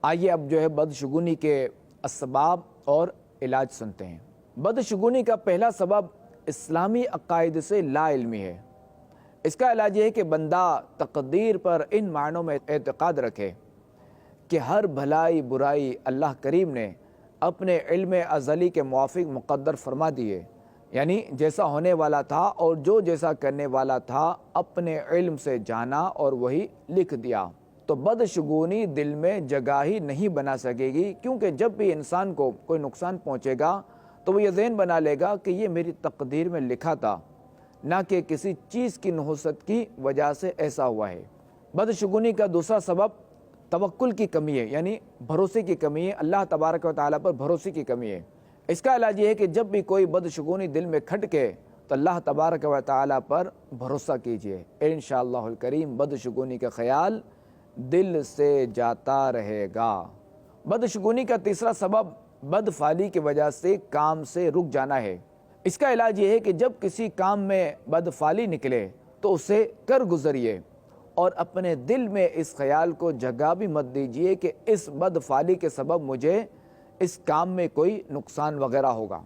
آئیے اب بدشگونی کے اسباب اور علاج سنتے ہیں۔ بدشگونی کا پہلا سبب اسلامی عقائد سے لا علمی ہے۔ اس کا علاج یہ ہے کہ بندہ تقدیر پر ان معنوں میں اعتقاد رکھے کہ ہر بھلائی برائی اللہ کریم نے اپنے علم ازلی کے موافق مقدر فرما دیے، یعنی جیسا ہونے والا تھا اور جو جیسا کرنے والا تھا اپنے علم سے جانا اور وہی لکھ دیا۔ تو بدشگونی دل میں جگہ ہی نہیں بنا سکے گی، کیونکہ جب بھی انسان کو کوئی نقصان پہنچے گا تو وہ یہ ذہن بنا لے گا کہ یہ میری تقدیر میں لکھا تھا، نہ کہ کسی چیز کی نحوست کی وجہ سے ایسا ہوا ہے۔ بدشگونی کا دوسرا سبب توکل کی کمی ہے، یعنی بھروسے کی کمی ہے، اللہ تبارک و تعالیٰ پر بھروسے کی کمی ہے۔ اس کا علاج یہ ہے کہ جب بھی کوئی بدشگونی دل میں کھٹکے تو اللہ تبارک و تعالیٰ پر بھروسہ کیجئے، انشاءاللہ الکریم بدشگونی کا خیال دل سے جاتا رہے گا۔ بدشگونی کا تیسرا سبب بدفعلی کی وجہ سے کام سے رک جانا ہے۔ اس کا علاج یہ ہے کہ جب کسی کام میں بدفعلی نکلے تو اسے کر گزریے اور اپنے دل میں اس خیال کو جگہ بھی مت دیجیے کہ اس بدفعلی کے سبب مجھے اس کام میں کوئی نقصان وغیرہ ہوگا۔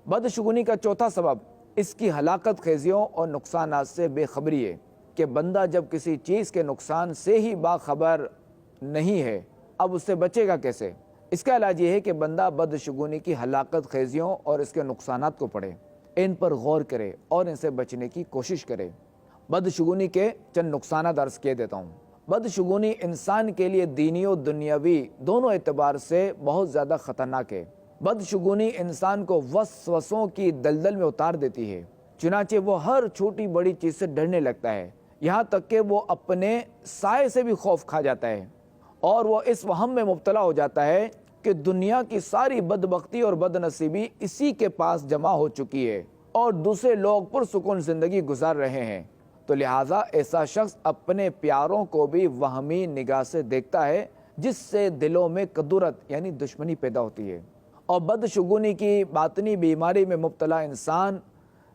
بدشگونی کا چوتھا سبب اس کی ہلاکت خیزیوں اور نقصانات سے بے خبری ہے کہ بندہ جب کسی چیز کے نقصان سے ہی باخبر نہیں ہے، اب اس سے بچے گا کیسے؟ اس کا علاج یہ ہے کہ بندہ بدشگونی کی ہلاکت خیزیوں اور اس کے نقصانات کو پڑھے، ان پر غور کرے اور ان سے بچنے کی کوشش کرے۔ بدشگونی کے چند نقصانات عرض کیے دیتا ہوں۔ بدشگونی انسان کے لیے دینی و دنیاوی دونوں اعتبار سے بہت زیادہ خطرناک ہے۔ بدشگونی انسان کو وسوسوں کی دلدل میں اتار دیتی ہے، چنانچہ وہ ہر چھوٹی بڑی چیز سے ڈرنے لگتا ہے، یہاں تک کہ وہ اپنے سائے سے بھی خوف کھا جاتا ہے، اور وہ اس وہم میں مبتلا ہو جاتا ہے کہ دنیا کی ساری بدبختی اور بدنصیبی اسی کے پاس جمع ہو چکی ہے اور دوسرے لوگ پرسکون زندگی گزار رہے ہیں۔ تو لہٰذا ایسا شخص اپنے پیاروں کو بھی وہمی نگاہ سے دیکھتا ہے، جس سے دلوں میں کدورت یعنی دشمنی پیدا ہوتی ہے، اور بدشگونی کی باطنی بیماری میں مبتلا انسان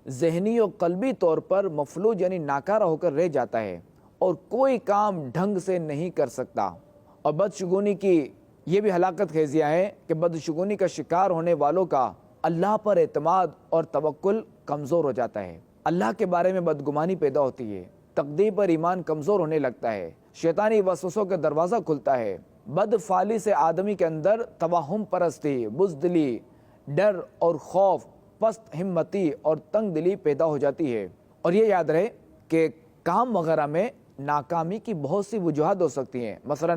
ذہنی و قلبی طور پر مفلوج یعنی ناکارہ ہو کر رہ جاتا ہے اور کوئی کام ڈھنگ سے نہیں کر سکتا۔ اور بدشگونی کی یہ بھی ہلاکت خیزیاں ہیں کہ بدشگونی کا شکار ہونے والوں کا اللہ پر اعتماد اور توکل کمزور ہو جاتا ہے، اللہ کے بارے میں بدگمانی پیدا ہوتی ہے، تقدیر پر ایمان کمزور ہونے لگتا ہے، شیطانی وسوسوں کا دروازہ کھلتا ہے۔ بدفعلی سے آدمی کے اندر توہم پرستی، بزدلی، ڈر اور خوف، پست ہمتی اور تنگ دلی پیدا ہو جاتی ہے۔ اور یہ یاد رہے کہ کام وغیرہ میں ناکامی کی بہت سی وجوہات ہو سکتی ہیں، مثلا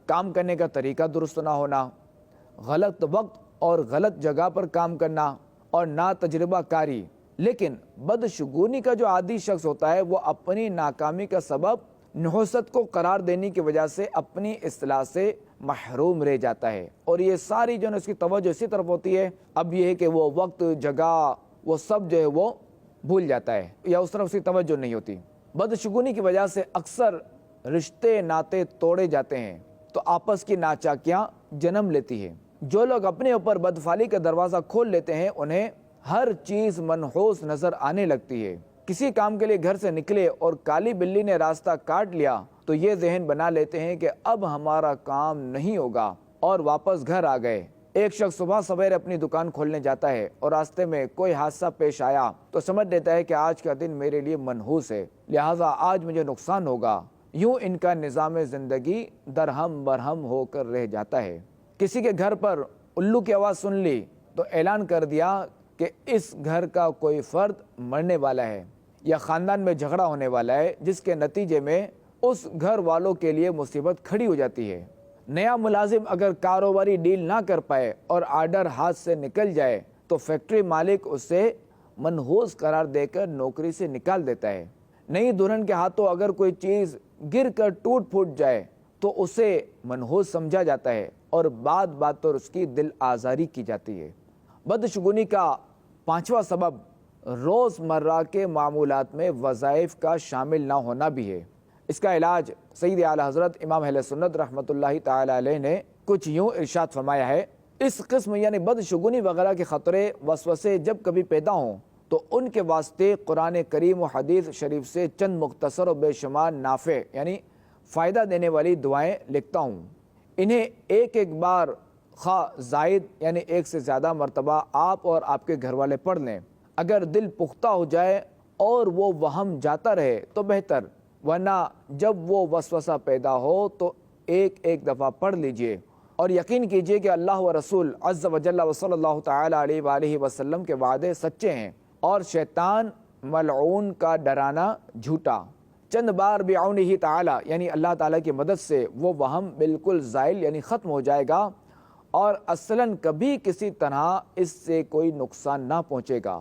کام کرنے کا طریقہ درست نہ ہونا، غلط وقت اور غلط جگہ پر کام کرنا، اور نا تجربہ کاری۔ لیکن بدشگونی کا جو عادی شخص ہوتا ہے وہ اپنی ناکامی کا سبب نحوست کو قرار دینے کی وجہ سے اپنی اصلاح سے محروم رہ جاتا ہے، اور یہ ساری جو ہے اس کی توجہ اسی طرف ہوتی ہے، اب یہ ہے کہ وہ وقت جگہ وہ سب جو ہے وہ بھول جاتا ہے یا اس طرف اس کی توجہ نہیں ہوتی۔ بدشگونی کی وجہ سے اکثر رشتے ناطے توڑے جاتے ہیں تو آپس کی ناچاکیاں جنم لیتی ہیں۔ جو لوگ اپنے اوپر بدفعلی کا دروازہ کھول لیتے ہیں انہیں ہر چیز منحوس نظر آنے لگتی ہے۔ کسی کام کے لیے گھر سے نکلے اور کالی بلی نے راستہ کاٹ لیا تو یہ ذہن بنا لیتے ہیں کہ اب ہمارا کام نہیں ہوگا اور واپس گھر آ گئے۔ ایک شخص صبح سویرے اپنی دکان کھولنے جاتا ہے اور راستے میں کوئی حادثہ پیش آیا تو سمجھ لیتا ہے کہ آج کا دن میرے لیے منحوس ہے، لہٰذا آج مجھے نقصان ہوگا۔ یوں ان کا نظام زندگی درہم برہم ہو کر رہ جاتا ہے۔ کسی کے گھر پر الو کی آواز سن لی تو اعلان کر دیا کہ اس گھر کا کوئی فرد مرنے والا ہے یا خاندان میں جھگڑا ہونے والا ہے، جس کے نتیجے میں اس گھر والوں کے لیے مصیبت کھڑی ہو جاتی ہے۔ نیا ملازم اگر کاروباری ڈیل نہ کر پائے اور آرڈر ہاتھ سے نکل جائے تو فیکٹری مالک اسے منحوس قرار دے کر نوکری سے نکال دیتا ہے۔ نئی دلہن کے ہاتھوں اگر کوئی چیز گر کر ٹوٹ پھوٹ جائے تو اسے منحوس سمجھا جاتا ہے اور بات بات پر اس کی دل آزاری کی جاتی ہے۔ بدشگونی کا پانچواں سبب روز مرہ کے معمولات میں وظائف کا شامل نہ ہونا بھی ہے۔ اس کا علاج سید اعلیٰ حضرت امام اہل سنت رحمۃ اللہ تعالی علیہ نے کچھ یوں ارشاد فرمایا ہے، اس قسم یعنی بدشگونی وغیرہ کے خطرے وسوسے جب کبھی پیدا ہوں تو ان کے واسطے قرآن کریم و حدیث شریف سے چند مختصر و بے شمار نافع یعنی فائدہ دینے والی دعائیں لکھتا ہوں۔ انہیں ایک ایک بار خواہ زائد یعنی ایک سے زیادہ مرتبہ آپ اور آپ کے گھر والے پڑھ لیں۔ اگر دل پختہ ہو جائے اور وہ وہم جاتا رہے تو بہتر، ورنہ جب وہ وسوسہ پیدا ہو تو ایک ایک دفعہ پڑھ لیجئے اور یقین کیجئے کہ اللہ و رسول عز و جل و صلی اللہ تعالی علیہ وآلہ وسلم کے وعدے سچے ہیں اور شیطان ملعون کا ڈرانا جھوٹا۔ چند بار بعونہ تعالی یعنی اللہ تعالیٰ کی مدد سے وہ وہم بالکل زائل یعنی ختم ہو جائے گا اور اصلاً کبھی کسی طرح اس سے کوئی نقصان نہ پہنچے گا۔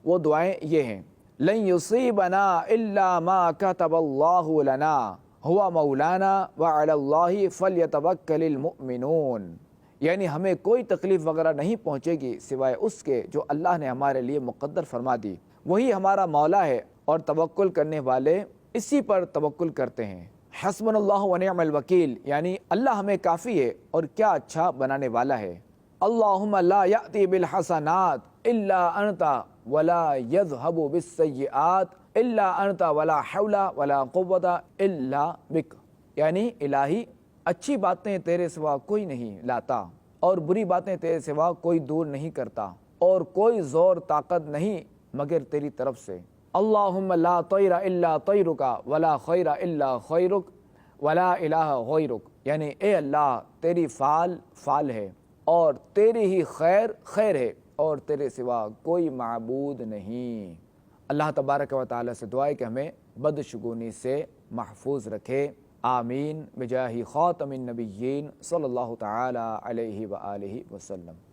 وہ دعائیں یہ ہیں: لن یصیبنا الا ما کتب اللہ لنا ہوا مولانا وعلی اللہ فلیتوکل المؤمنون، یعنی ہمیں کوئی تکلیف وغیرہ نہیں پہنچے گی سوائے اس کے جو اللہ نے ہمارے لیے مقدر فرما دی، وہی ہمارا مولا ہے اور توکل کرنے والے اسی پر توکل کرتے ہیں۔ حسبنا اللہ ونعم الوکیل، یعنی اللہ ہمیں کافی ہے اور کیا اچھا بنانے والا ہے۔ اللہم لا یأتی بالحسنات الا انت ولا یذہب بالسیئات الا انت ولا حول ولا قوت الا بک، یعنی الہی اچھی باتیں تیرے سوا کوئی نہیں لاتا اور بری باتیں تیرے سوا کوئی دور نہیں کرتا اور کوئی زور طاقت نہیں مگر تیری طرف سے۔ اللہم لا طیر الا طیرک ولا خیر الا خیرک ولا الہ غیرک، یعنی اے اللہ تیری فعل فعل ہے اور تیری ہی خیر خیر ہے اور تیرے سوا کوئی معبود نہیں۔ اللہ تبارک و تعالی سے دعا ہے کہ ہمیں بدشگونی سے محفوظ رکھے، آمین، بجاہ خاتم النبیین صلی اللہ تعالی علیہ وآلہ وسلم۔